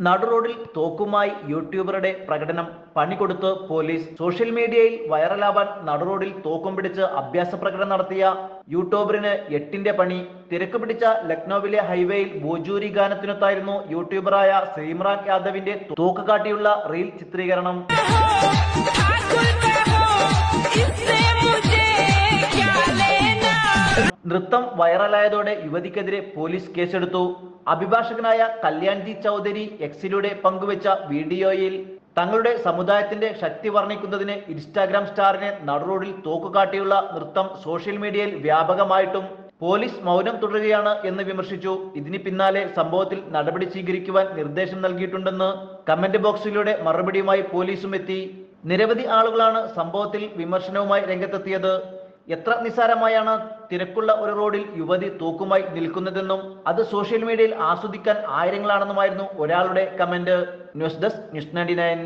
നടുറോഡിൽ തോക്കുമായി യൂട്യൂബറുടെ പ്രകടനം പണികൊടുത്ത് police. Social മീഡിയയിൽ വൈറലാവാൻ നടുറോഡിൽ തോക്കും പിടിച്ച് അഭ്യാസ പ്രകടനം നടത്തിയ യൂട്യൂബറിന് 8ന്റെ പണി. തിരക്ക് പിടിച്ച ലക്നൌവിലെ ഹൈവേയിൽ ഭോജൂരി ഗാനത്തിനൊത്തായിരുന്നു യൂട്യൂബറായ ശ്രീമ്രാൻ യാദവിന്റെ തോക്ക് കാട്ടിയുള്ള റീൽ ചിത്രീകരണം. നൃത്തം വൈറലായതോടെ യുവതിക്കെതിരെ പോലീസ് കേസെടുത്തു. അഭിഭാഷകനായ കല്യാൺജി ചൗധരി എക്സിലൂടെ പങ്കുവച്ച വീഡിയോയിൽ തങ്ങളുടെ സമുദായത്തിന്റെ ശക്തി വർണ്ണിക്കുന്നതിന് ഇൻസ്റ്റാഗ്രാം സ്റ്റാറിനെ നടുറോഡിൽ തോക്കുകാട്ടിയുള്ള നൃത്തം സോഷ്യൽ മീഡിയയിൽ വ്യാപകമായിട്ടും പോലീസ് മൗനം തുടരുകയാണ് എന്ന് വിമർശിച്ചു. ഇതിന് പിന്നാലെ സംഭവത്തിൽ നടപടി സ്വീകരിക്കുവാൻ നിർദ്ദേശം നൽകിയിട്ടുണ്ടെന്ന് കമന്റ് ബോക്സിലൂടെ മറുപടിയുമായി പോലീസും എത്തി. നിരവധി ആളുകളാണ് സംഭവത്തിൽ വിമർശനവുമായി രംഗത്തെത്തിയത്. എത്ര നിസ്സാരമായാണ് തിരക്കുള്ള ഒരു റോഡിൽ യുവതി തോക്കുമായി നിൽക്കുന്നതെന്നും അത് സോഷ്യൽ മീഡിയയിൽ ആസ്വദിക്കാൻ ആയിരങ്ങളാണെന്നുമായിരുന്നു ഒരാളുടെ കമന്റ്. News desk news 99.